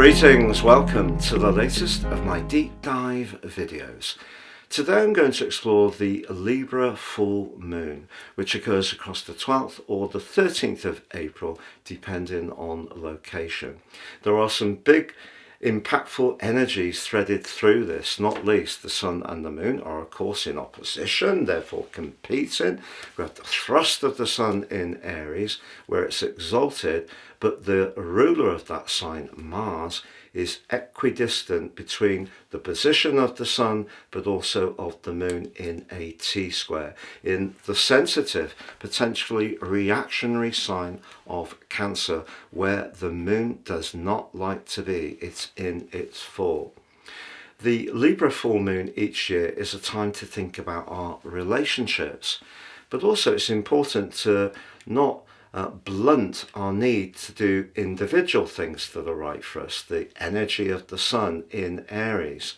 Greetings, welcome to the latest of my deep dive videos. Today I'm going to explore the Libra full moon, which occurs across the 12th or the 13th of April, depending on location. There are some big impactful energies threaded through this, not least the sun and the moon are of course in opposition, therefore competing. We have the thrust of the sun in Aries where it's exalted, but the ruler of that sign, Mars, is equidistant between the position of the sun but also of the moon in a T-square, in the sensitive, potentially reactionary sign of Cancer, where the moon does not like to be. It's in its fall. The Libra full moon each year is a time to think about our relationships, but also it's important to not blunt our need to do individual things that are right for us, the energy of the sun in Aries.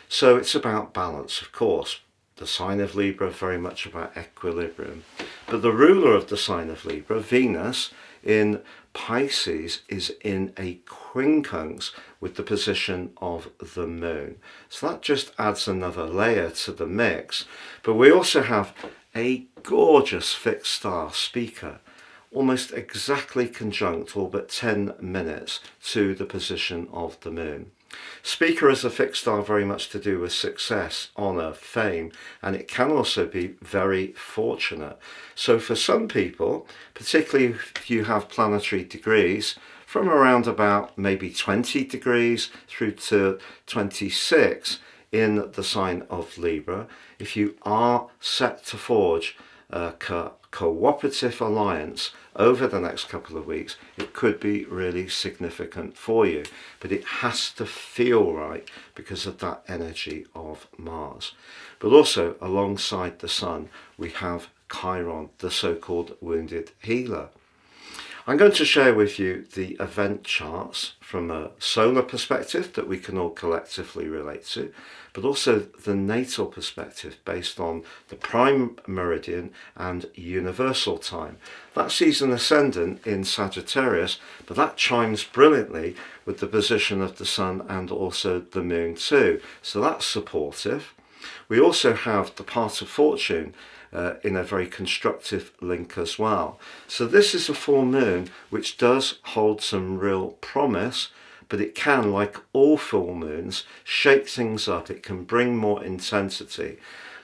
So it's about balance, of course. The sign of Libra very much about equilibrium. But the ruler of the sign of Libra, Venus, in Pisces, is in a quincunx with the position of the moon. So that just adds another layer to the mix. But we also have a gorgeous fixed star, Speaker, almost exactly conjunct, all but 10 minutes to the position of the moon. Speaker is a fixed star very much to do with success, honour, fame, and it can also be very fortunate. So for some people, particularly if you have planetary degrees, from around about maybe 20 degrees through to 26 in the sign of Libra, if you are set to forge a cooperative alliance over the next couple of weeks, it could be really significant for you, but it has to feel right because of that energy of Mars. But also alongside the sun we have Chiron, the so-called wounded healer. I'm going to share with you the event charts from a solar perspective that we can all collectively relate to, but also the natal perspective based on the prime meridian and universal time. That sees an ascendant in Sagittarius, but that chimes brilliantly with the position of the sun and also the moon too. So that's supportive. We also have the part of fortune in a very constructive link as well. So this is a full moon which does hold some real promise, but it can, like all full moons, shake things up. It can bring more intensity.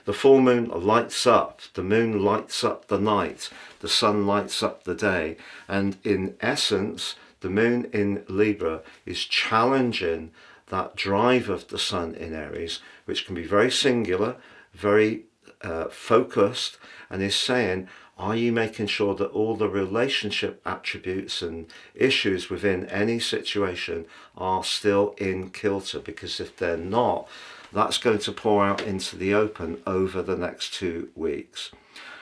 The full moon lights up, the moon lights up the night, the sun lights up the day, and in essence the moon in Libra is challenging that drive of the sun in Aries, which can be very singular, very focused, and is saying, are you making sure that all the relationship attributes and issues within any situation are still in kilter? Because if they're not, that's going to pour out into the open over the next 2 weeks.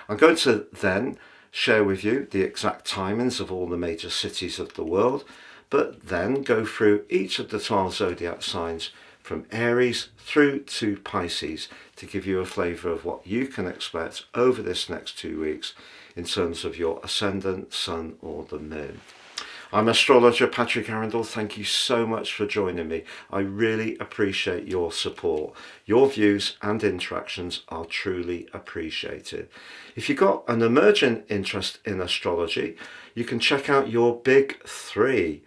I'm going to then share with you the exact timings of all the major cities of the world, but then go through each of the 12 zodiac signs from Aries through to Pisces to give you a flavour of what you can expect over this next 2 weeks in terms of your ascendant, sun or the moon. I'm astrologer Patrick Arundell. Thank you so much for joining me. I really appreciate your support. Your views and interactions are truly appreciated. If you've got an emergent interest in astrology, you can check out your big three.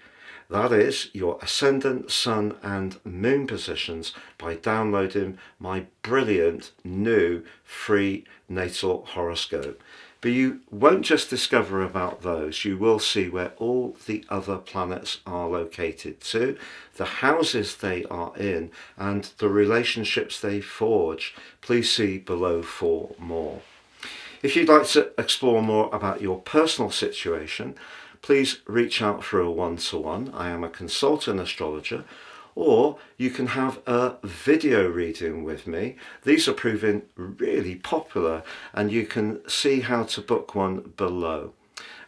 That is your ascendant, sun and moon positions by downloading my brilliant new free natal horoscope. But you won't just discover about those, you will see where all the other planets are located too, the houses they are in and the relationships they forge. Please see below for more. If you'd like to explore more about your personal situation, please reach out for a one-to-one. I am a consultant astrologer, or you can have a video reading with me. These are proving really popular and you can see how to book one below.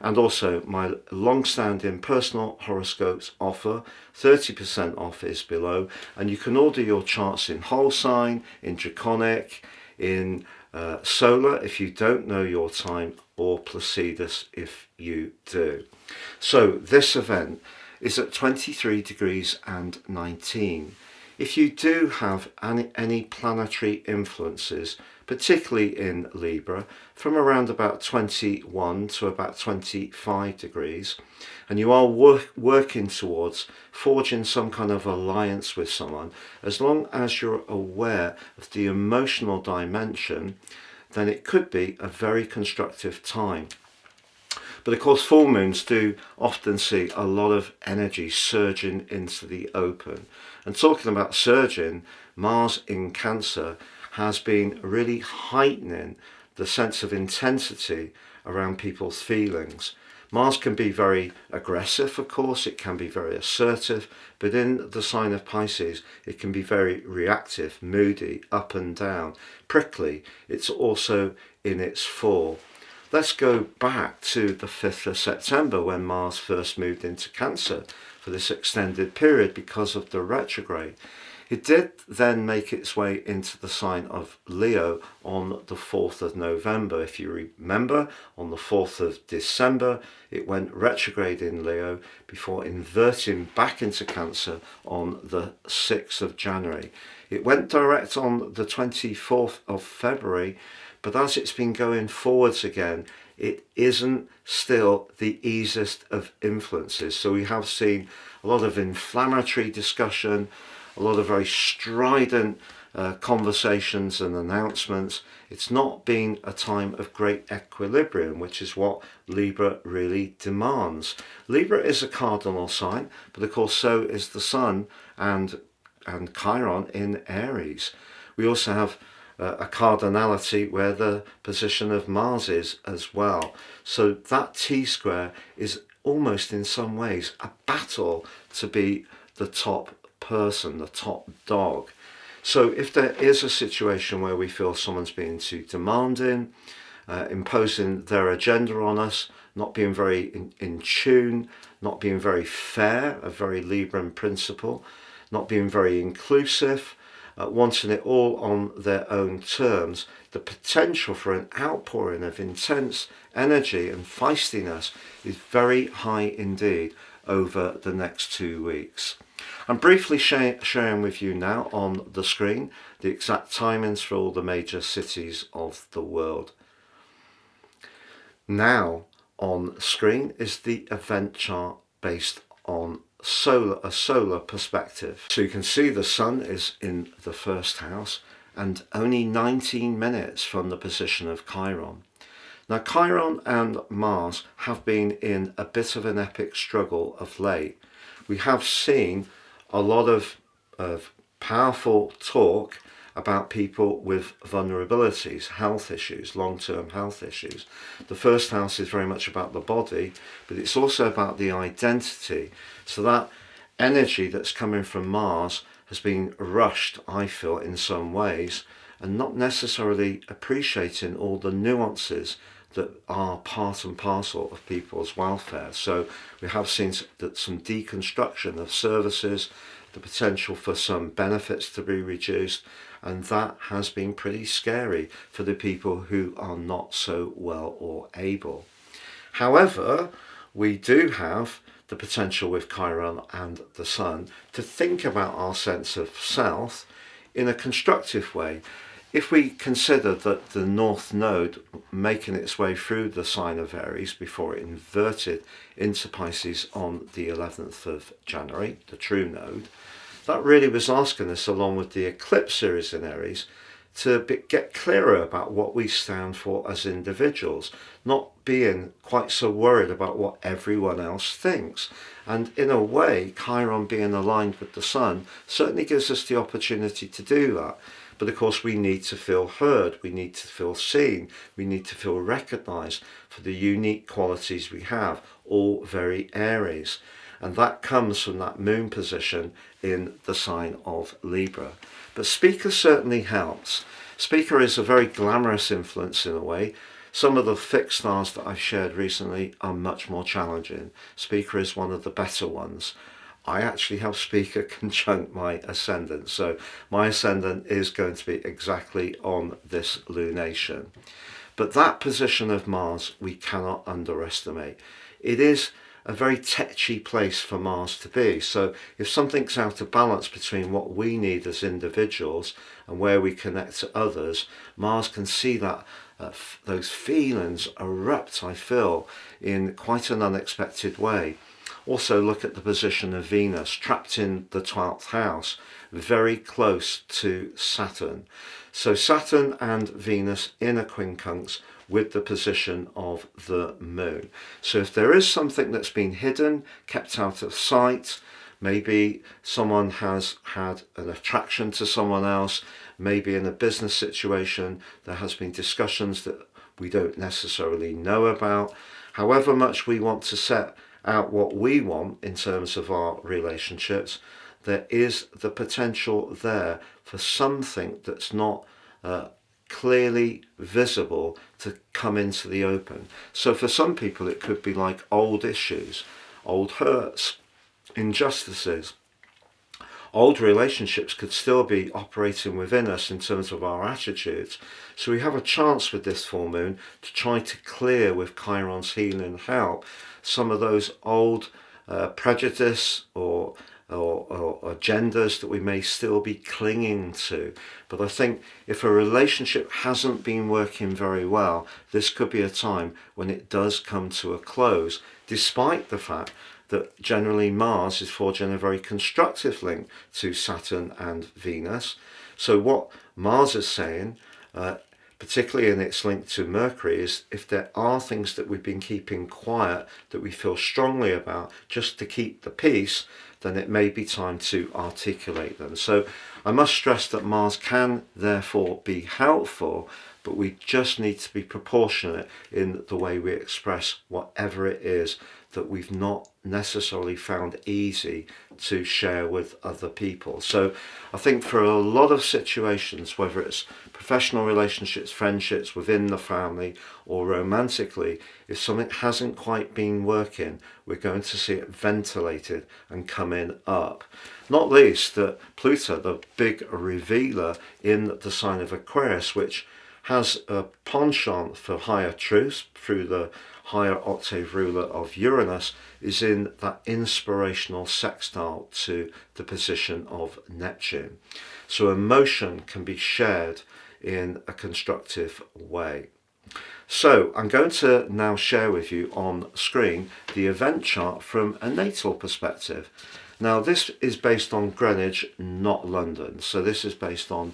And also my long-standing personal horoscopes offer, 30% off is below, and you can order your charts in whole sign, in draconic, in solar if you don't know your time, or Placidus if you do. So this event is at 23 degrees and 19. If you do have any planetary influences, particularly in Libra, from around about 21 to about 25 degrees, and you are working towards forging some kind of alliance with someone, as long as you're aware of the emotional dimension, then it could be a very constructive time. But of course, full moons do often see a lot of energy surging into the open. And talking about surging, Mars in Cancer has been really heightening the sense of intensity around people's feelings. Mars can be very aggressive, of course, it can be very assertive, but in the sign of Pisces, it can be very reactive, moody, up and down, prickly. It's also in its fall. Let's go back to the 5th of September when Mars first moved into Cancer for this extended period because of the retrograde. It did then make its way into the sign of Leo on the 4th of November. If you remember, on the 4th of December, it went retrograde in Leo before inverting back into Cancer on the 6th of January. It went direct on the 24th of February, but as it's been going forwards again, it isn't still the easiest of influences. So we have seen a lot of inflammatory discussion, a lot of very strident conversations and announcements. It's not been a time of great equilibrium, which is what Libra really demands. Libra is a cardinal sign, but of course so is the Sun and Chiron in Aries. We also have a cardinality where the position of Mars is as well. So that T-square is almost in some ways a battle to be the top person, the top dog. So if there is a situation where we feel someone's being too demanding, imposing their agenda on us, not being very in tune, not being very fair, a very Libran principle, not being very inclusive, wanting it all on their own terms, the potential for an outpouring of intense energy and feistiness is very high indeed over the next 2 weeks. I'm briefly sharing with you now on the screen the exact timings for all the major cities of the world. Now on screen is the event chart based on a solar perspective. So you can see the Sun is in the first house and only 19 minutes from the position of Chiron. Now Chiron and Mars have been in a bit of an epic struggle of late. We have seen a lot of powerful talk about people with vulnerabilities, health issues, long-term health issues. The first house is very much about the body, but it's also about the identity. So that energy that's coming from Mars has been rushed, I feel, in some ways, and not necessarily appreciating all the nuances that are part and parcel of people's welfare. So we have seen that some deconstruction of services, the potential for some benefits to be reduced, and that has been pretty scary for the people who are not so well or able. However, we do have the potential with Chiron and the Sun to think about our sense of self in a constructive way. If we consider that the North Node making its way through the sign of Aries before it inverted into Pisces on the 11th of January, the true node, that really was asking us, along with the eclipse series in Aries, to get clearer about what we stand for as individuals, not being quite so worried about what everyone else thinks. And in a way, Chiron being aligned with the Sun certainly gives us the opportunity to do that. But of course we need to feel heard, we need to feel seen, we need to feel recognised for the unique qualities we have, all very Aries. And that comes from that moon position in the sign of Libra. But Speaker certainly helps. Speaker is a very glamorous influence in a way. Some of the fixed stars that I've shared recently are much more challenging. Speaker is one of the better ones. I actually have Speaker conjunct my ascendant, so my ascendant is going to be exactly on this lunation. But that position of Mars we cannot underestimate. It is a very tetchy place for Mars to be. So if something's out of balance between what we need as individuals and where we connect to others, Mars can see that those feelings erupt, I feel, in quite an unexpected way. Also look at the position of Venus, trapped in the 12th house, very close to Saturn. So Saturn and Venus in a quincunx with the position of the moon. So if there is something that's been hidden, kept out of sight, maybe someone has had an attraction to someone else, maybe in a business situation there has been discussions that we don't necessarily know about. However much we want to set out what we want in terms of our relationships, there is the potential there for something that's not clearly visible to come into the open. So for some people it could be like old issues, old hurts, injustices. Old relationships could still be operating within us in terms of our attitudes. So we have a chance with this full moon to try to clear with Chiron's healing help some of those old prejudice or agendas that we may still be clinging to. But I think if a relationship hasn't been working very well, this could be a time when it does come to a close, despite the fact that generally Mars is forging a very constructive link to Saturn and Venus. So what Mars is saying, particularly in its link to Mercury, is if there are things that we've been keeping quiet that we feel strongly about just to keep the peace, then it may be time to articulate them. So I must stress that Mars can therefore be helpful, but we just need to be proportionate in the way we express whatever it is that we've not necessarily found easy to share with other people. So I think for a lot of situations, whether it's professional relationships, friendships within the family or romantically, if something hasn't quite been working, we're going to see it ventilated and coming up. Not least that Pluto, the big revealer in the sign of Aquarius, which has a penchant for higher truths through the higher octave ruler of Uranus, is in that inspirational sextile to the position of Neptune. So emotion can be shared in a constructive way. So I'm going to now share with you on screen the event chart from a natal perspective. Now this is based on Greenwich, not London. So this is based on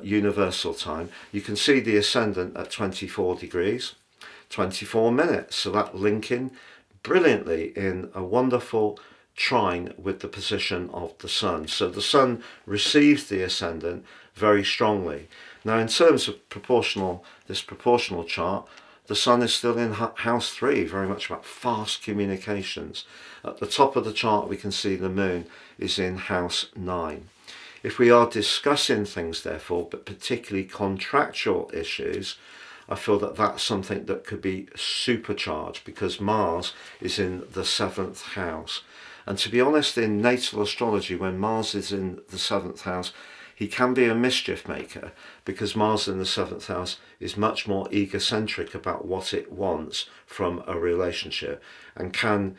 universal time. You can see the ascendant at 24 degrees, 24 minutes. So that linking brilliantly in a wonderful trine with the position of the sun. So the sun receives the ascendant very strongly. Now in terms of this proportional chart, the sun is still in house 3, very much about fast communications. At the top of the chart we can see the moon is in house 9. If we are discussing things therefore, but particularly contractual issues, I feel that that's something that could be supercharged because Mars is in the 7th house. And to be honest, in natal astrology, when Mars is in the 7th house, he can be a mischief maker because Mars in the 7th house is much more egocentric about what it wants from a relationship and can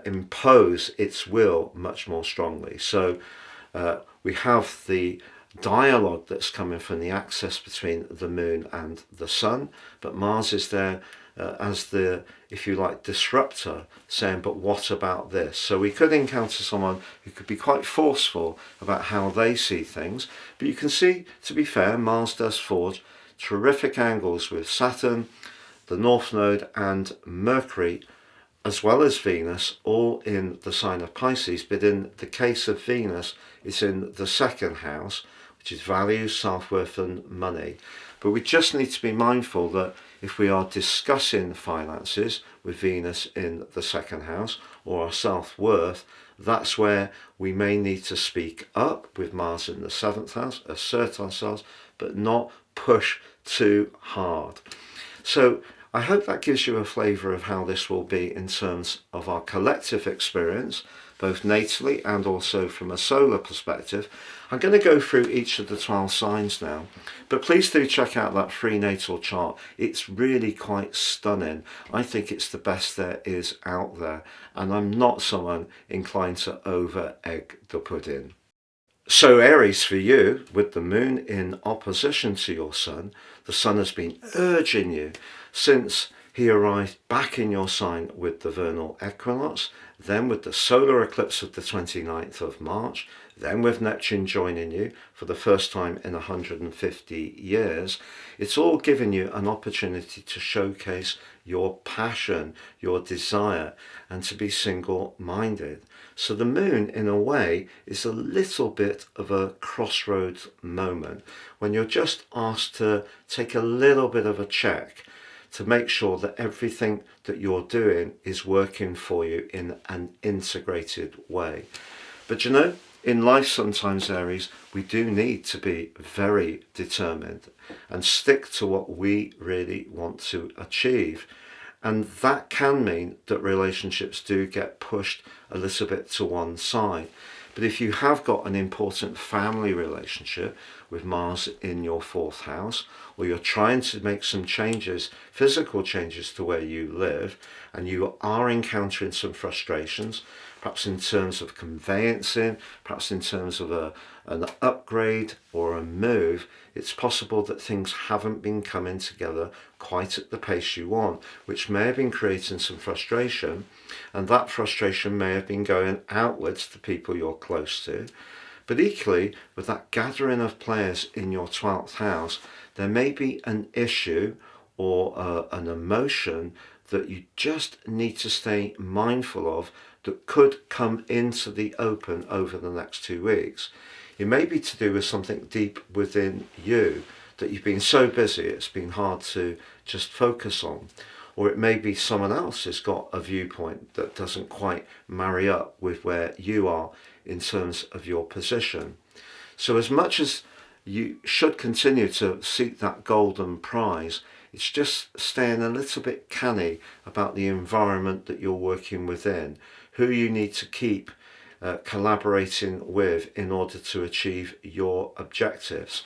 impose its will much more strongly. So we have the dialogue that's coming from the axis between the moon and the sun, but Mars is there as the, if you like, disruptor, saying, but what about this? So we could encounter someone who could be quite forceful about how they see things, but you can see, to be fair, Mars does forge terrific angles with Saturn, the North Node and Mercury, as well as Venus, all in the sign of Pisces, but in the case of Venus, it's in the 2nd house, which is values, self-worth and money. But we just need to be mindful that if we are discussing finances with Venus in the 2nd house or our self-worth, that's where we may need to speak up with Mars in the 7th house, assert ourselves, but not push too hard. So I hope that gives you a flavour of how this will be in terms of our collective experience, both natally and also from a solar perspective. I'm going to go through each of the 12 signs now, but please do check out that free natal chart. It's really quite stunning. I think it's the best there is out there, and I'm not someone inclined to over egg the pudding. So Aries, for you, with the moon in opposition to your sun, the sun has been urging you since he arrived back in your sign with the vernal equinox, then with the solar eclipse of the 29th of March, then with Neptune joining you for the first time in 150 years. It's all given you an opportunity to showcase your passion, your desire, and to be single-minded. So the moon, in a way, is a little bit of a crossroads moment when you're just asked to take a little bit of a check to make sure that everything that you're doing is working for you in an integrated way. But you know, in life sometimes, Aries, we do need to be very determined and stick to what we really want to achieve. And that can mean that relationships do get pushed a little bit to one side. But if you have got an important family relationship with Mars in your 4th house, or you're trying to make some changes, physical changes to where you live, and you are encountering some frustrations, perhaps in terms of conveyancing, perhaps in terms of an upgrade or a move, it's possible that things haven't been coming together quite at the pace you want, which may have been creating some frustration, and that frustration may have been going outwards to people you're close to. But equally, with that gathering of players in your 12th house, there may be an issue or an emotion that you just need to stay mindful of that could come into the open over the next 2 weeks. It may be to do with something deep within you that you've been so busy it's been hard to just focus on. Or it may be someone else has got a viewpoint that doesn't quite marry up with where you are in terms of your position. So as much as you should continue to seek that golden prize, it's just staying a little bit canny about the environment that you're working within, who you need to keep collaborating with in order to achieve your objectives.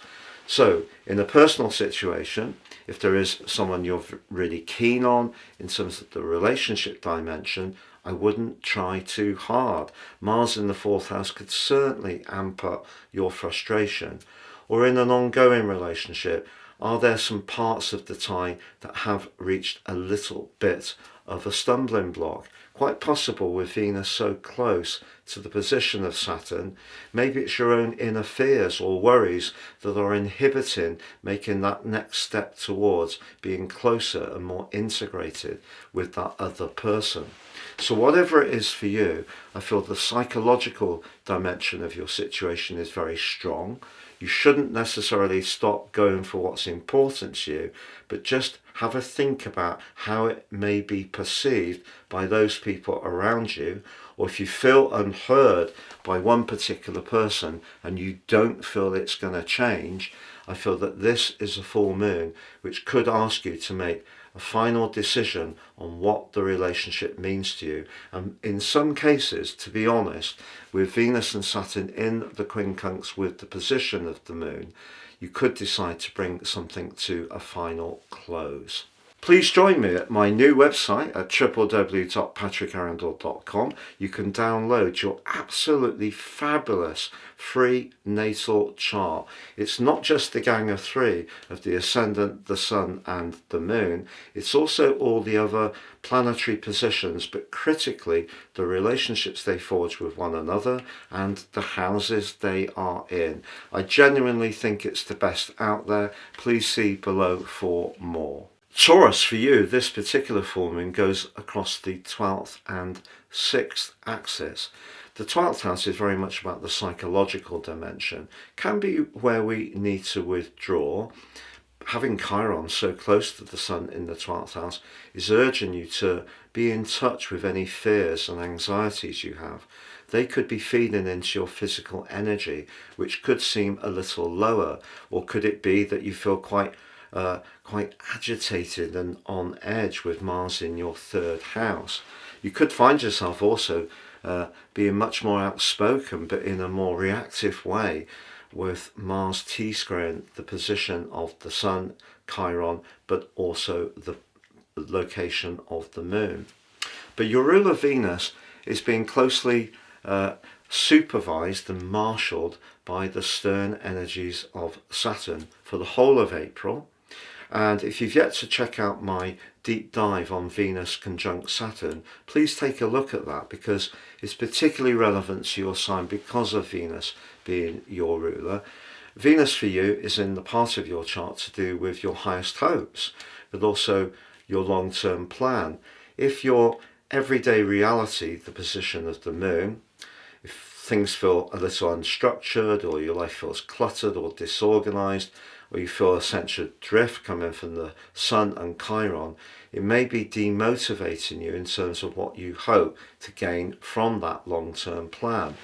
So in a personal situation, if there is someone you're really keen on in terms of the relationship dimension, I wouldn't try too hard. Mars in the 4th house could certainly amp up your frustration. Or in an ongoing relationship, are there some parts of the tie that have reached a little bit of a stumbling block? Quite possible with Venus so close to the position of Saturn. Maybe it's your own inner fears or worries that are inhibiting making that next step towards being closer and more integrated with that other person. So whatever it is for you, I feel the psychological dimension of your situation is very strong. You shouldn't necessarily stop going for what's important to you, but just have a think about how it may be perceived by those people around you, or if you feel unheard by one particular person and you don't feel it's going to change, I feel that this is a full moon which could ask you to make a final decision on what the relationship means to you. And in some cases, to be honest, with Venus and Saturn in the quincunx with the position of the moon, you could decide to bring something to a final close. Please join me at my new website at www.patrickarundell.com. You can download your absolutely fabulous free natal chart. It's not just the gang of 3 of the ascendant, the sun and the moon. It's also all the other planetary positions, but critically the relationships they forge with one another and the houses they are in. I genuinely think it's the best out there. Please see below for more. Taurus, for you, this particular full moon goes across the 12th and 6th axis. The 12th house is very much about the psychological dimension. Can be where we need to withdraw. Having Chiron so close to the sun in the 12th house is urging you to be in touch with any fears and anxieties you have. They could be feeding into your physical energy, which could seem a little lower, or could it be that you feel quite agitated and on edge with Mars in your 3rd house? You could find yourself also being much more outspoken, but in a more reactive way, with Mars T-squaring the position of the Sun, Chiron, but also the location of the Moon. But your ruler Venus is being closely supervised and marshalled by the stern energies of Saturn for the whole of April. And if you've yet to check out my deep dive on Venus conjunct Saturn, please take a look at that, because it's particularly relevant to your sign because of Venus being your ruler. Venus for you is in the part of your chart to do with your highest hopes, but also your long-term plan. If your everyday reality, the position of the Moon, if things feel a little unstructured, or your life feels cluttered or disorganized, or you feel a sense of drift coming from the Sun and Chiron, it may be demotivating you in terms of what you hope to gain from that long-term plan.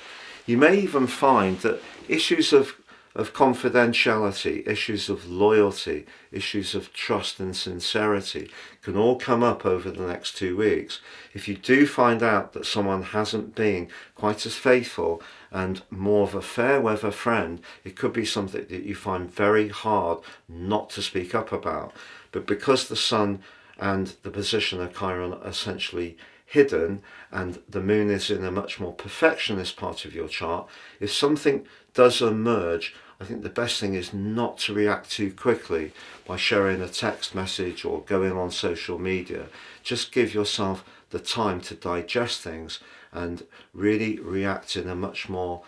You may even find that issues of confidentiality, issues of loyalty, issues of trust and sincerity can all come up over the next 2 weeks. If you do find out that someone hasn't been quite as faithful and more of a fair weather friend, it could be something that you find very hard not to speak up about. But because the Sun and the position of Chiron are essentially hidden, and the Moon is in a much more perfectionist part of your chart, if something does emerge, I think the best thing is not to react too quickly by sharing a text message or going on social media. Just give yourself the time to digest things and really react in a much more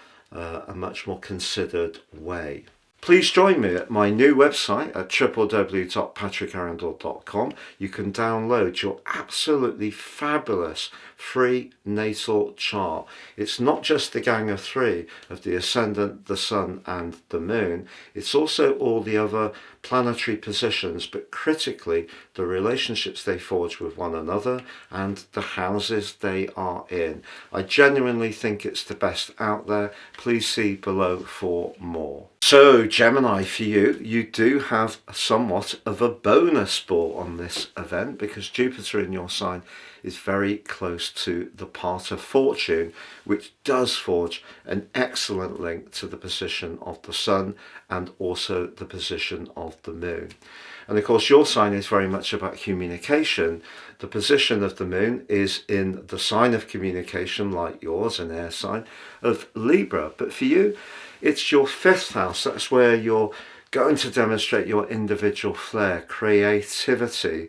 considered way. Please join me at my new website at www.patrickarundell.com. You can download your absolutely fabulous free natal chart. It's not just the gang of three of the Ascendant, the Sun and the Moon. It's also all the other planetary positions, but critically the relationships they forge with one another and the houses they are in. I genuinely think it's the best out there. Please see below for more. So Gemini, for you, you do have somewhat of a bonus ball on this event, because Jupiter in your sign is very close to the part of fortune, which does forge an excellent link to the position of the Sun and also the position of the Moon. And of course your sign is very much about communication. The position of the Moon is in the sign of communication, like yours, an air sign, of Libra. But for you, it's your 5th house. That's where you're going to demonstrate your individual flair, creativity,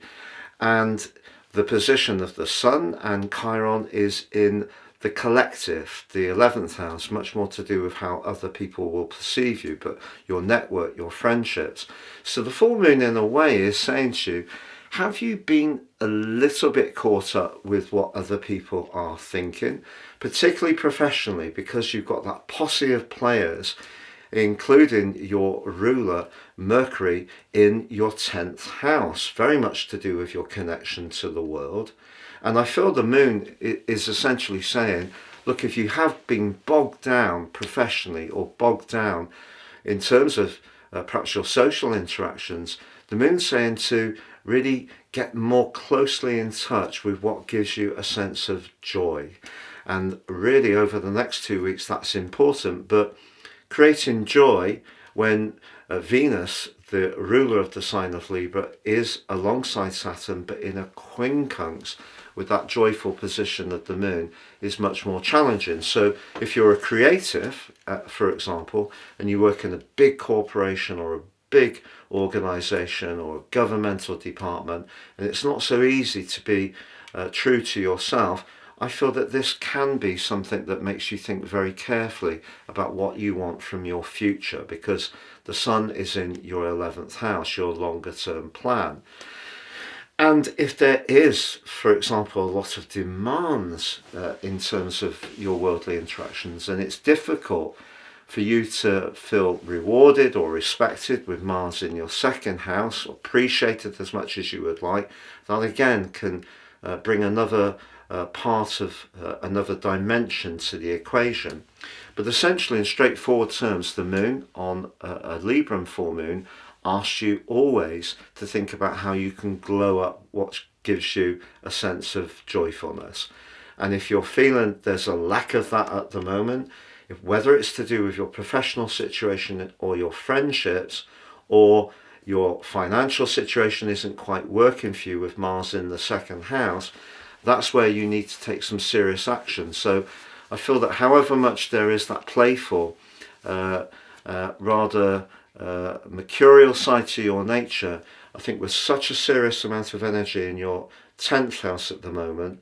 and the position of the Sun and Chiron is in the collective, the 11th house, much more to do with how other people will perceive you, but your network, your friendships. So the full moon in a way is saying to you, have you been a little bit caught up with what other people are thinking, particularly professionally, because you've got that posse of players, including your ruler Mercury in your 10th house, very much to do with your connection to the world. And I feel the Moon is essentially saying, look, if you have been bogged down professionally or bogged down in terms of perhaps your social interactions, the Moon's saying to really get more closely in touch with what gives you a sense of joy. And really over the next 2 weeks that's important, but creating joy when Venus, the ruler of the sign of Libra, is alongside Saturn but in a quincunx with that joyful position of the Moon is much more challenging. So if you're a creative, for example, and you work in a big corporation or a big organization or a governmental department, and it's not so easy to be true to yourself, I feel that this can be something that makes you think very carefully about what you want from your future, because the Sun is in your 11th house, your longer term plan. And if there is, for example, a lot of demands in terms of your worldly interactions, and it's difficult for you to feel rewarded or respected with Mars in your 2nd house, or appreciated as much as you would like, that again can bring another part of another dimension to the equation. But essentially, in straightforward terms, the Moon on a Libran full moon asks you always to think about how you can glow up what gives you a sense of joyfulness. And if you're feeling there's a lack of that at the moment, whether it's to do with your professional situation or your friendships, or your financial situation isn't quite working for you with Mars in the second house, that's where you need to take some serious action. So I feel that however much there is that playful, rather mercurial side to your nature, I think with such a serious amount of energy in your 10th house at the moment,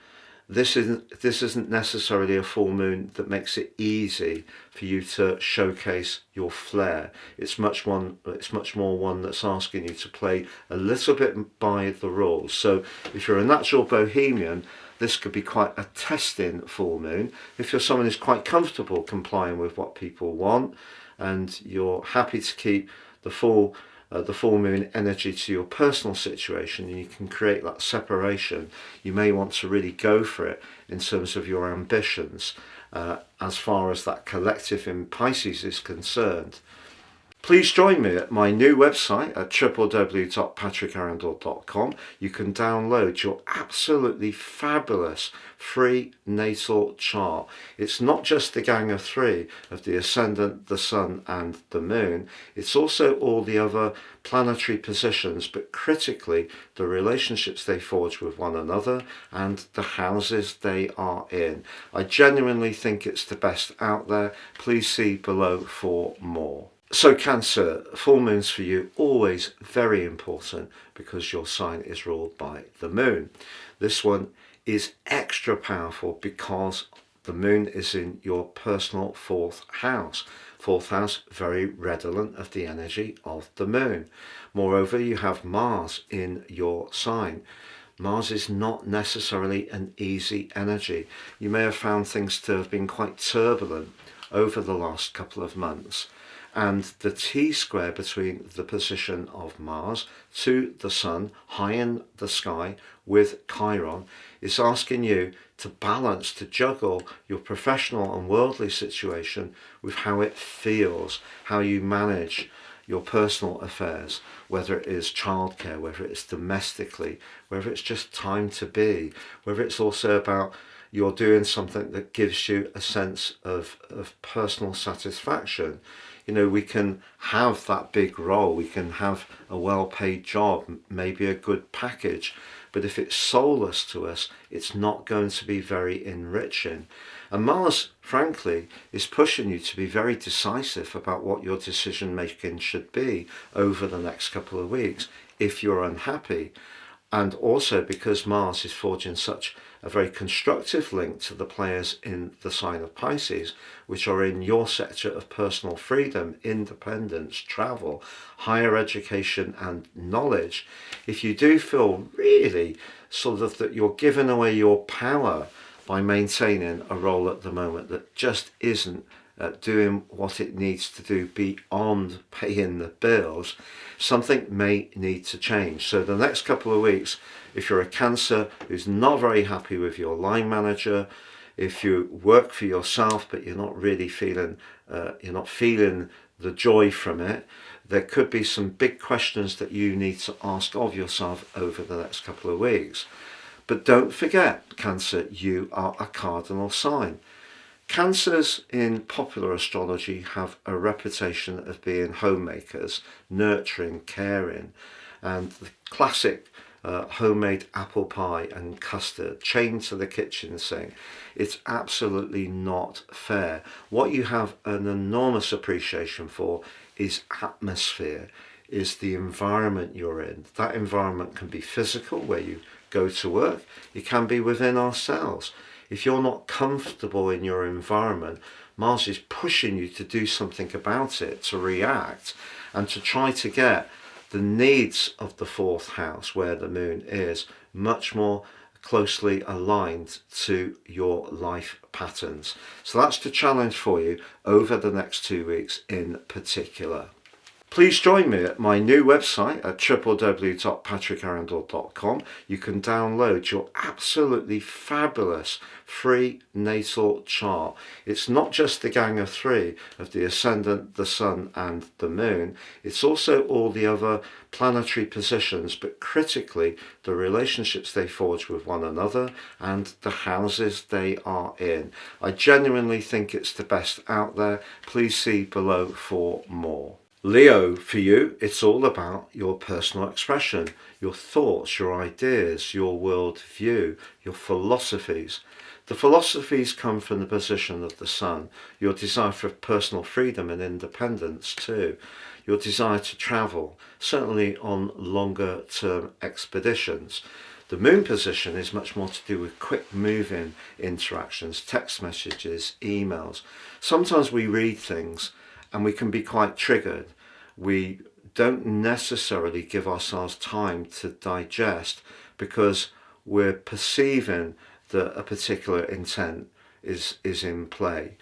this isn't necessarily a full moon that makes it easy for you to showcase your flair. It's much more one that's asking you to play a little bit by the rules. So if you're a natural bohemian, this could be quite a testing full moon. If you're someone who's quite comfortable complying with what people want, and you're happy to keep the full moon energy to your personal situation, and you can create that separation, you may want to really go for it in terms of your ambitions as far as that collective in Pisces is concerned. Please join me at my new website at www.patrickarundell.com. You can download your absolutely fabulous free natal chart. It's not just the gang of three of the ascendant, the sun and the moon. It's also all the other planetary positions, but critically the relationships they forge with one another and the houses they are in. I genuinely think it's the best out there. Please see below for more. So Cancer, full moons for you, always very important because your sign is ruled by the moon. This one is extra powerful because the moon is in your personal 4th house. 4th house, very redolent of the energy of the moon. Moreover, you have Mars in your sign. Mars is not necessarily an easy energy. You may have found things to have been quite turbulent over the last couple of months. And the T-square between the position of Mars to the Sun, high in the sky with Chiron, is asking you to balance, to juggle your professional and worldly situation with how it feels, how you manage your personal affairs, whether it is childcare, whether it's domestically, whether it's just time to be, whether it's also about you're doing something that gives you a sense of personal satisfaction. You know, we can have that big role, we can have a well-paid job, maybe a good package, but if it's soulless to us, it's not going to be very enriching. And Mars, frankly, is pushing you to be very decisive about what your decision making should be over the next couple of weeks if you're unhappy. And also because Mars is forging such a very constructive link to the players in the sign of Pisces, which are in your sector of personal freedom, independence, travel, higher education and knowledge. If you do feel really sort of that you're giving away your power by maintaining a role at the moment that just isn't doing what it needs to do beyond paying the bills, something may need to change. So the next couple of weeks, if you're a Cancer who's not very happy with your line manager, if you work for yourself but you're not really feeling the joy from it, there could be some big questions that you need to ask of yourself over the next couple of weeks. But don't forget, Cancer, you are a cardinal sign. Cancers in popular astrology have a reputation of being homemakers, nurturing, caring, and the classic homemade apple pie and custard chained to the kitchen sink. It's absolutely not fair. What you have an enormous appreciation for is atmosphere, is the environment you're in. That environment can be physical, where you go to work. It can be within ourselves. If you're not comfortable in your environment, Mars is pushing you to do something about it, to react, and to try to get the needs of the 4th house, where the moon is, much more closely aligned to your life patterns. So that's the challenge for you over the next 2 weeks in particular. Please join me at my new website at www.patrickarundell.com. You can download your absolutely fabulous free natal chart. It's not just the gang of three of the ascendant, the sun and the moon. It's also all the other planetary positions, but critically the relationships they forge with one another and the houses they are in. I genuinely think it's the best out there. Please see below for more. Leo, for you, it's all about your personal expression, your thoughts, your ideas, your world view, your philosophies. The philosophies come from the position of the sun, your desire for personal freedom and independence too, your desire to travel, certainly on longer term expeditions. The moon position is much more to do with quick moving interactions, text messages, emails. Sometimes we read things and we can be quite triggered. We don't necessarily give ourselves time to digest because we're perceiving that a particular intent is in play.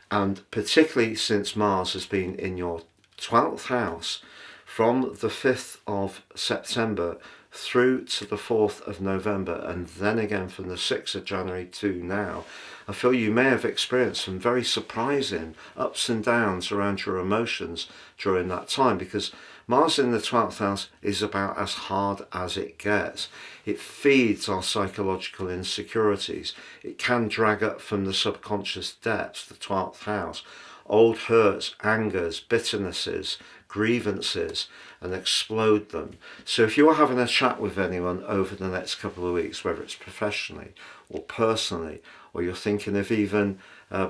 And particularly since Mars has been in your 12th house from the 5th of September through to the 4th of November and then again from the 6th of January to now, I feel you may have experienced some very surprising ups and downs around your emotions during that time, because Mars in the 12th house is about as hard as it gets. It feeds our psychological insecurities. It can drag up from the subconscious depths, the 12th house, old hurts, angers, bitternesses, grievances, and explode them. So if you're having a chat with anyone over the next couple of weeks, whether it's professionally or personally, or you're thinking of even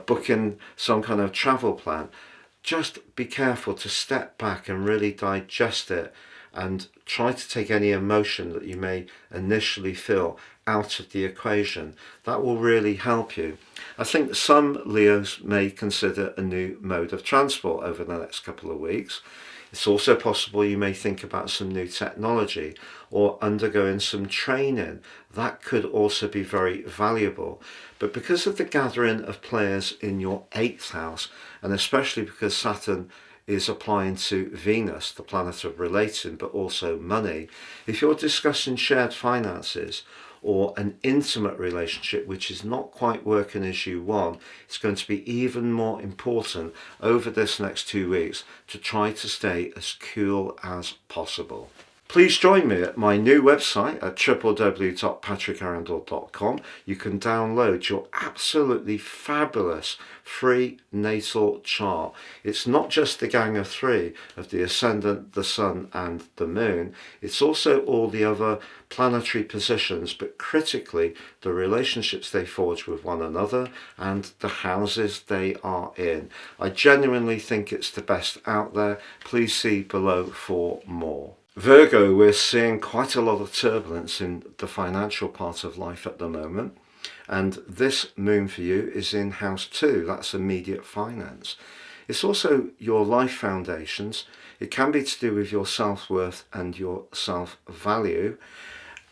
booking some kind of travel plan, just be careful to step back and really digest it and try to take any emotion that you may initially feel out of the equation. That will really help you. I think some Leos may consider a new mode of transport over the next couple of weeks. It's also possible you may think about some new technology or undergoing some training. That could also be very valuable. But because of the gathering of players in your 8th house, and especially because Saturn is applying to Venus, the planet of relating, but also money, if you're discussing shared finances or an intimate relationship which is not quite working as you want, it's going to be even more important over this next 2 weeks to try to stay as cool as possible. Please join me at my new website at www.patrickarundell.com. You can download your absolutely fabulous free natal chart. It's not just the gang of three of the ascendant, the sun and the moon. It's also all the other planetary positions, but critically the relationships they forge with one another and the houses they are in. I genuinely think it's the best out there. Please see below for more. Virgo, we're seeing quite a lot of turbulence in the financial part of life at the moment, and this moon for you is in house 2. That's immediate finance. It's also your life foundations. It can be to do with your self-worth and your self-value.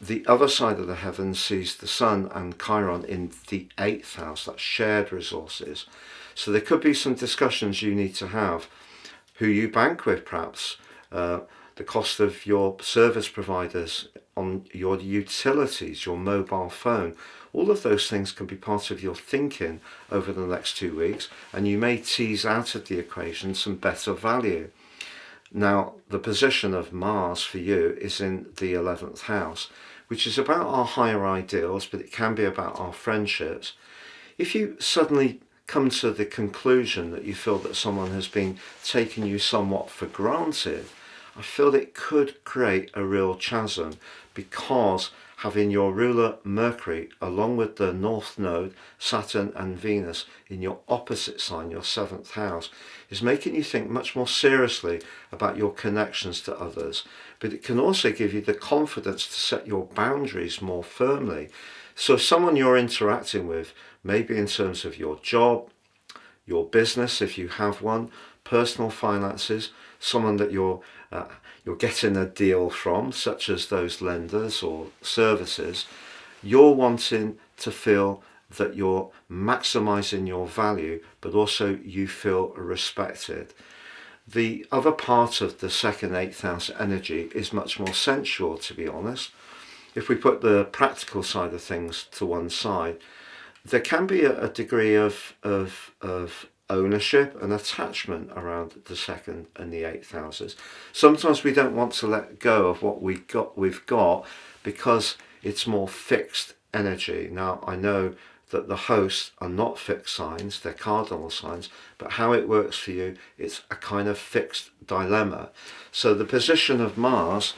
The other side of the heavens sees the sun and Chiron in the 8th house. That's shared resources. So there could be some discussions you need to have. Who you bank with, perhaps. The cost of your service providers, on your utilities, your mobile phone. All of those things can be part of your thinking over the next 2 weeks, and you may tease out of the equation some better value. Now, the position of Mars for you is in the 11th house, which is about our higher ideals, but it can be about our friendships. If you suddenly come to the conclusion that you feel that someone has been taking you somewhat for granted, I feel it could create a real chasm, because having your ruler Mercury along with the North Node, Saturn and Venus in your opposite sign, your 7th house, is making you think much more seriously about your connections to others. But it can also give you the confidence to set your boundaries more firmly. So someone you're interacting with, maybe in terms of your job, your business if you have one, personal finances, someone that you're getting a deal from, such as those lenders or services, you're wanting to feel that you're maximizing your value, but also you feel respected. The other part of the second 8th house energy is much more sensual, to be honest. If we put the practical side of things to one side, there can be a degree of ownership and attachment around the 2nd and the 8th houses. Sometimes we don't want to let go of what we've got because it's more fixed energy. Now, I know that the hosts are not fixed signs, they're cardinal signs, but how it works for you, it's a kind of fixed dilemma. So the position of Mars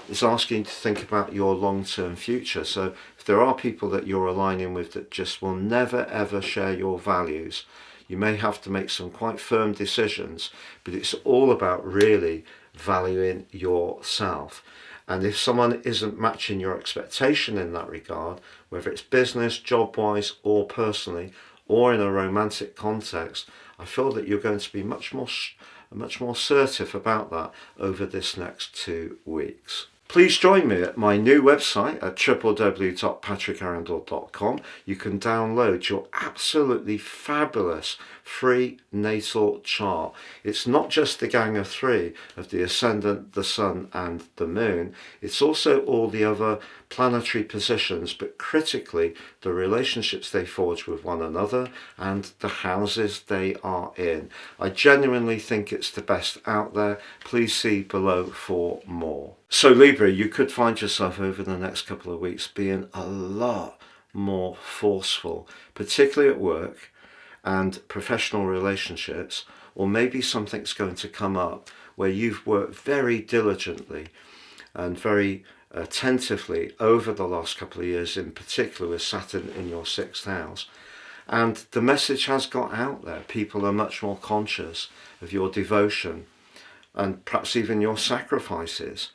is asking you to think about your long-term future. So if there are people that you're aligning with that just will never ever share your values, you may have to make some quite firm decisions, but it's all about really valuing yourself. And if someone isn't matching your expectation in that regard, whether it's business, job-wise, or personally, or in a romantic context, I feel that you're going to be much more assertive about that over this next 2 weeks. Please join me at my new website at www.patrickarundell.com. You can download your absolutely fabulous free natal chart. It's not just the gang of 3 of the ascendant, the sun and the moon. It's also all the other planetary positions, but critically the relationships they forge with one another and the houses they are in. I genuinely think it's the best out there. Please see below for more. So Libra, you could find yourself over the next couple of weeks being a lot more forceful, particularly at work and professional relationships, or maybe something's going to come up where you've worked very diligently and very attentively over the last couple of years, in particular with Saturn in your 6th house. And the message has got out there. People are much more conscious of your devotion and perhaps even your sacrifices.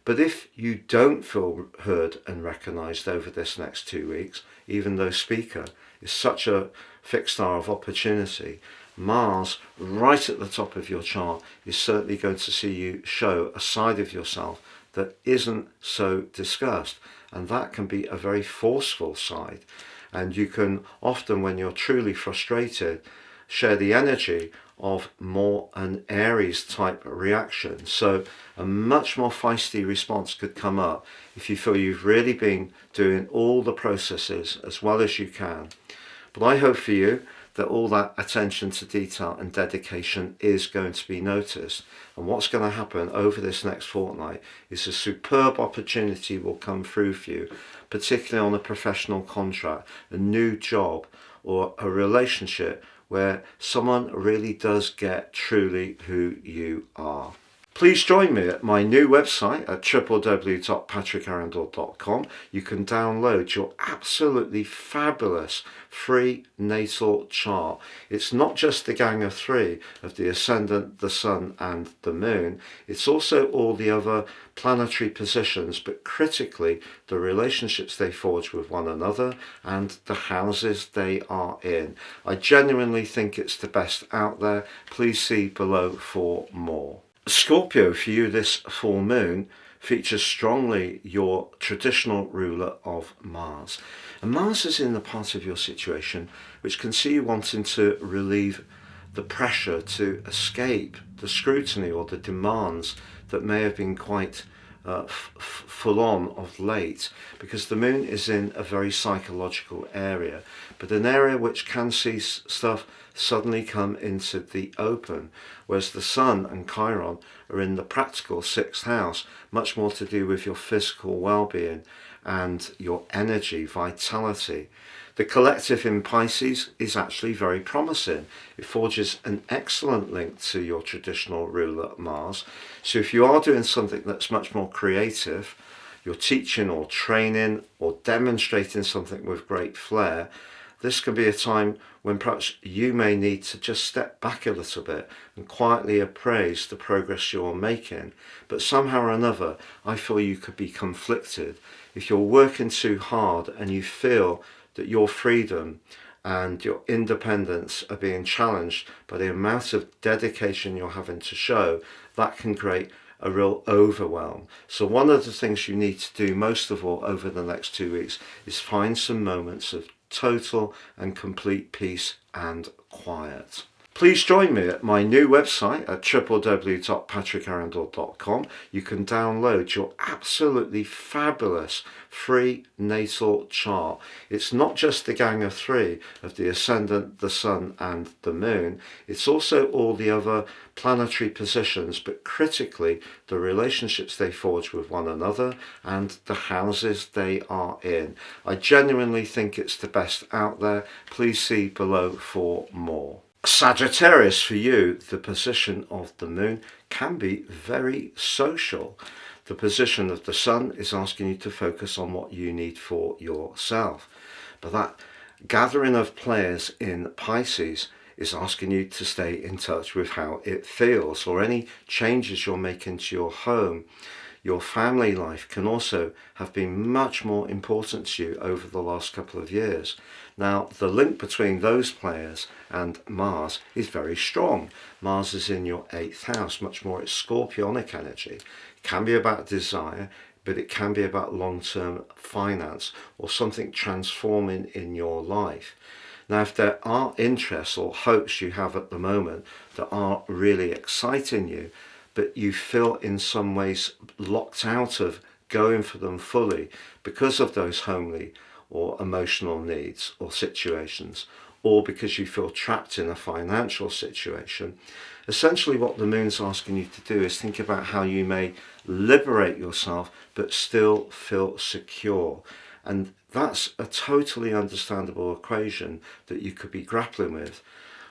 But if you don't feel heard and recognised over this next 2 weeks, even though Speaker is such a fixed star of opportunity, Mars, right at the top of your chart, is certainly going to see you show a side of yourself that isn't so discussed. And that can be a very forceful side. And you can often, when you're truly frustrated, share the energy of more an Aries type reaction. So a much more feisty response could come up if you feel you've really been doing all the processes as well as you can. But I hope for you that all that attention to detail and dedication is going to be noticed. And what's going to happen over this next fortnight is a superb opportunity will come through for you, particularly on a professional contract, a new job, or a relationship where someone really does get truly who you are. Please join me at my new website at www.patrickarundell.com. You can download your absolutely fabulous free natal chart. It's not just the gang of 3 of the ascendant, the sun and the moon. It's also all the other planetary positions, but critically the relationships they forge with one another and the houses they are in. I genuinely think it's the best out there. Please see below for more. Scorpio, for you this full moon features strongly your traditional ruler of Mars. And Mars is in the part of your situation which can see you wanting to relieve the pressure to escape the scrutiny or the demands that may have been quite full on of late, because the moon is in a very psychological area, but an area which can see stuff suddenly come into the open, whereas the sun and Chiron are in the practical 6th house, much more to do with your physical well-being and your energy, vitality. The collective in Pisces is actually very promising. It forges an excellent link to your traditional ruler Mars. So if you are doing something that's much more creative, you're teaching or training or demonstrating something with great flair, this can be a time when perhaps you may need to just step back a little bit and quietly appraise the progress you're making. But somehow or another, I feel you could be conflicted. If you're working too hard and you feel that your freedom and your independence are being challenged by the amount of dedication you're having to show, that can create a real overwhelm. So one of the things you need to do most of all over the next 2 weeks is find some moments of total and complete peace and quiet. Please join me at my new website at www.patrickarundell.com. You can download your absolutely fabulous free natal chart. It's not just the gang of three of the ascendant, the sun and the moon. It's also all the other planetary positions, but critically the relationships they forge with one another and the houses they are in. I genuinely think it's the best out there. Please see below for more. Sagittarius, for you, the position of the moon can be very social. The position of the sun is asking you to focus on what you need for yourself. But that gathering of players in Pisces is asking you to stay in touch with how it feels, or any changes you're making to your home. Your family life can also have been much more important to you over the last couple of years. Now, the link between those players and Mars is very strong. Mars is in your 8th house, much more it's scorpionic energy. It can be about desire, but it can be about long-term finance or something transforming in your life. Now, if there are interests or hopes you have at the moment that aren't really exciting you, but you feel in some ways locked out of going for them fully because of those homely or emotional needs or situations, or because you feel trapped in a financial situation, essentially what the moon's asking you to do is think about how you may liberate yourself but still feel secure. And that's a totally understandable equation that you could be grappling with.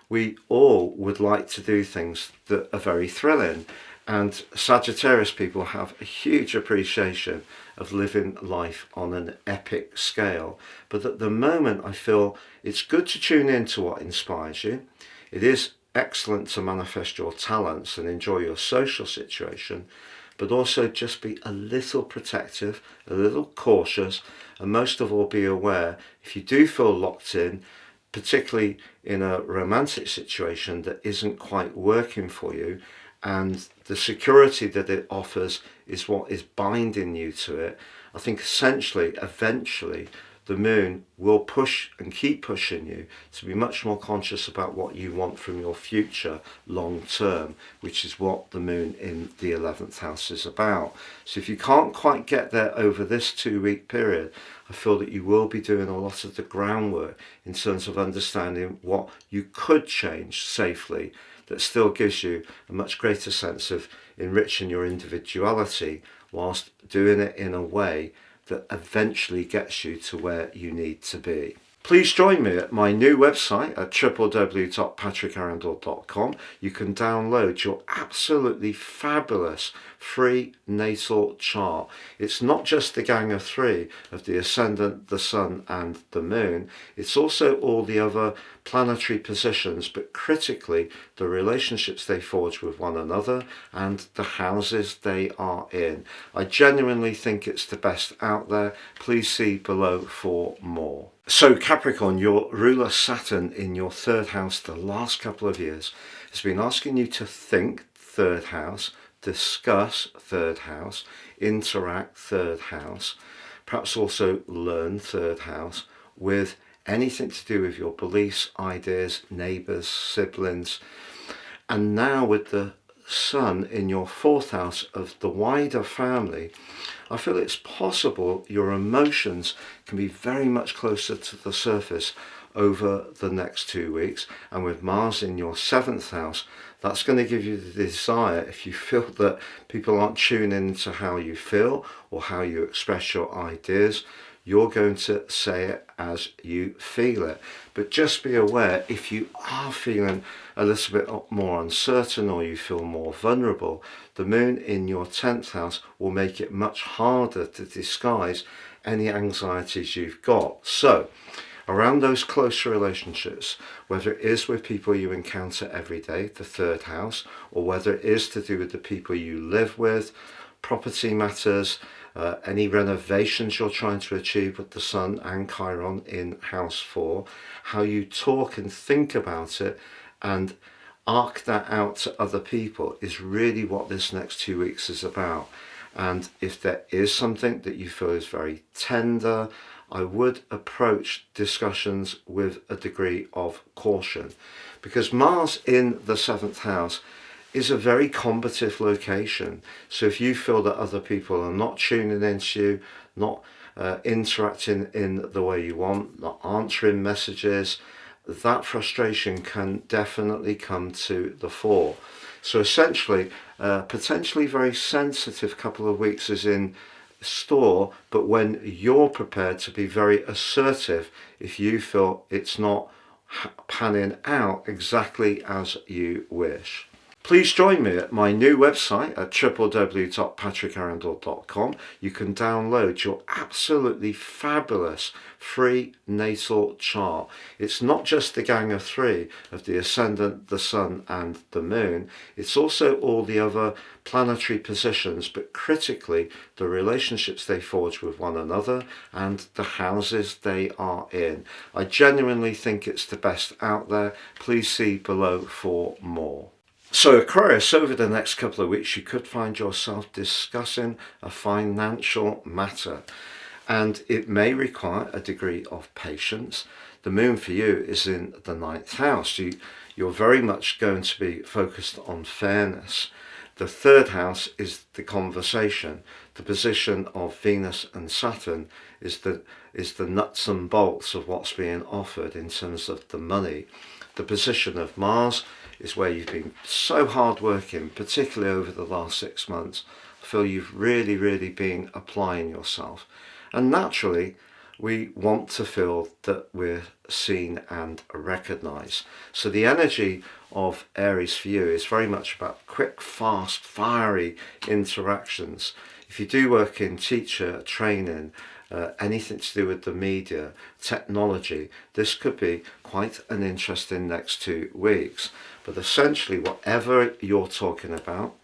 We all would like to do things that are very thrilling, and Sagittarius people have a huge appreciation of living life on an epic scale. But at the moment, I feel it's good to tune into what inspires you. It is excellent to manifest your talents and enjoy your social situation, but also just be a little protective, a little cautious, and most of all be aware if you do feel locked in, particularly in a romantic situation that isn't quite working for you, and the security that it offers is what is binding you to it. I think essentially, eventually, the moon will push and keep pushing you to be much more conscious about what you want from your future long term, which is what the moon in the 11th house is about. So if you can't quite get there over this 2-week period, I feel that you will be doing a lot of the groundwork in terms of understanding what you could change safely that still gives you a much greater sense of enriching your individuality whilst doing it in a way that eventually gets you to where you need to be. Please join me at my new website at www.patrickarundell.com. You can download your absolutely fabulous free natal chart. It's not just the gang of three of the ascendant, the sun and the moon. It's also all the other planetary positions, but critically the relationships they forge with one another and the houses they are in. I genuinely think it's the best out there. Please see below for more. So Capricorn, your ruler Saturn in your 3rd house the last couple of years has been asking you to think 3rd house, discuss 3rd house, interact 3rd house, perhaps also learn 3rd house with anything to do with your beliefs, ideas, neighbours, siblings. And now with the sun in your 4th house of the wider family, I feel it's possible your emotions can be very much closer to the surface over the next 2 weeks. And with Mars in your 7th house, that's going to give you the desire, if you feel that people aren't tuning into how you feel or how you express your ideas, you're going to say it as you feel it. But just be aware, if you are feeling a little bit more uncertain or you feel more vulnerable, the moon in your 10th house will make it much harder to disguise any anxieties you've got. So around those closer relationships, whether it is with people you encounter every day, the 3rd house, or whether it is to do with the people you live with, property matters, any renovations you're trying to achieve with the sun and Chiron in house 4, how you talk and think about it and arc that out to other people is really what this next 2 weeks is about. And if there is something that you feel is very tender, I would approach discussions with a degree of caution, because Mars in the 7th house is a very combative location. So if you feel that other people are not tuning into you, not interacting in the way you want, not answering messages, that frustration can definitely come to the fore. So essentially, potentially very sensitive couple of weeks is in store, but when you're prepared to be very assertive if you feel it's not panning out exactly as you wish. Please join me at my new website at www.patrickarundell.com. You can download your absolutely fabulous free natal chart. It's not just the gang of three of the ascendant, the sun and the moon. It's also all the other planetary positions, but critically the relationships they forge with one another and the houses they are in. I genuinely think it's the best out there. Please see below for more. So Aquarius, over the next couple of weeks you could find yourself discussing a financial matter, and it may require a degree of patience. The moon for you is in the 9th house. You're very much going to be focused on fairness. The 3rd house is the conversation. The position of Venus and Saturn is the nuts and bolts of what's being offered in terms of the money. The position of Mars is where you've been so hard working, particularly over the last 6 months. I feel you've really been applying yourself. And naturally, we want to feel that we're seen and recognised. So the energy of Aries for you is very much about quick, fast, fiery interactions. If you do work in teacher training, anything to do with the media, technology, this could be quite an interesting next 2 weeks. But essentially, whatever you're talking about,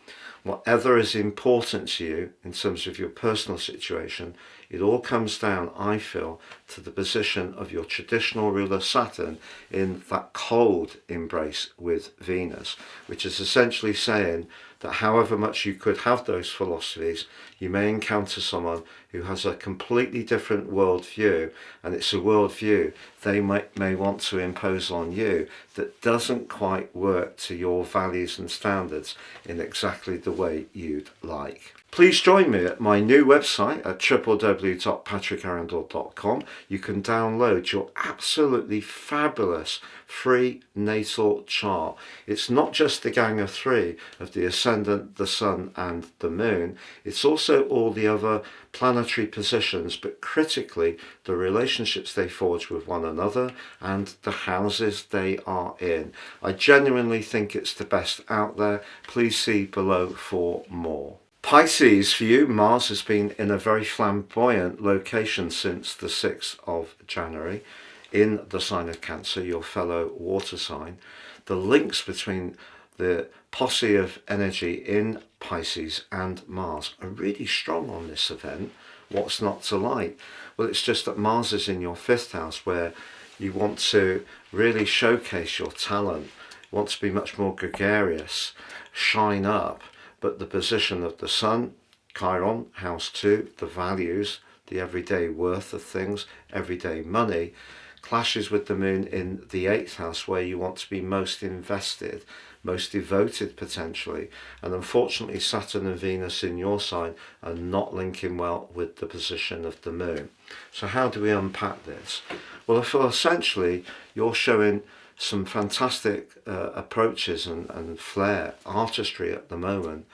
whatever is important to you in terms of your personal situation, it all comes down, I feel, to the position of your traditional ruler Saturn in that cold embrace with Venus, which is essentially saying that however much you could have those philosophies, you may encounter someone who has a completely different worldview, and it's a worldview they may want to impose on you that doesn't quite work to your values and standards in exactly the way you'd like. Please join me at my new website at www.patrickarundell.com. You can download your absolutely fabulous free natal chart. It's not just the gang of three of the ascendant, the sun and the moon. It's also all the other planetary positions, but critically the relationships they forge with one another and the houses they are in. I genuinely think it's the best out there. Please see below for more. Pisces, for you, Mars has been in a very flamboyant location since the 6th of January in the sign of Cancer, your fellow water sign. The links between the posse of energy in Pisces and Mars are really strong on this event. What's not to like? Well, it's just that Mars is in your 5th house, where you want to really showcase your talent, want to be much more gregarious, shine up. But the position of the sun, Chiron, house 2, the values, the everyday worth of things, everyday money, clashes with the moon in the 8th house, where you want to be most invested, most devoted potentially. And unfortunately, Saturn and Venus in your sign are not linking well with the position of the moon. So how do we unpack this? Well, I feel essentially you're showing some fantastic approaches and flair, artistry at the moment,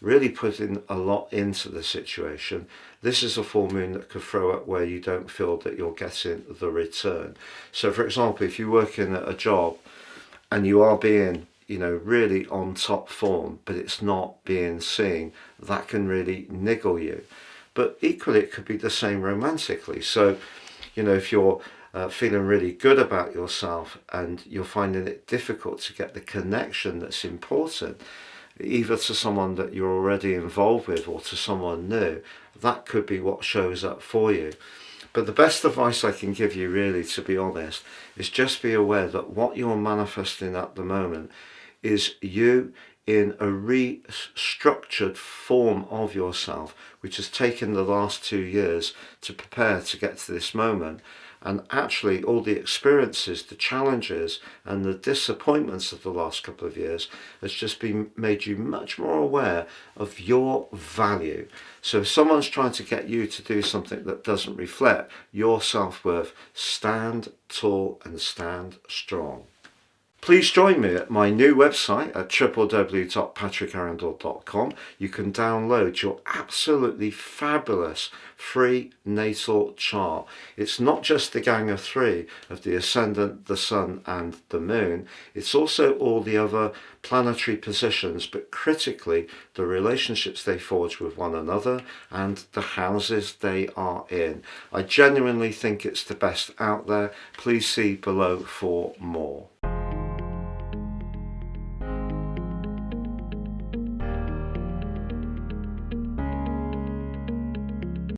really putting a lot into the situation. This is a full moon that could throw up where you don't feel that you're getting the return. So for example, if you're working at a job and you are being, really on top form, but it's not being seen, that can really niggle you. But equally, it could be the same romantically. So, if you're feeling really good about yourself and you're finding it difficult to get the connection that's important, either to someone that you're already involved with or to someone new, that could be what shows up for you. But the best advice I can give you, really, to be honest, is just be aware that what you're manifesting at the moment is you in a restructured form of yourself, which has taken the last 2 years to prepare to get to this moment. And actually all the experiences, the challenges and the disappointments of the last couple of years has just made you much more aware of your value. So if someone's trying to get you to do something that doesn't reflect your self-worth, stand tall and stand strong. Please join me at my new website at www.patrickarundell.com. You can download your absolutely fabulous free natal chart. It's not just the gang of three of the ascendant, the sun and the moon. It's also all the other planetary positions, but critically the relationships they forge with one another and the houses they are in. I genuinely think it's the best out there. Please see below for more.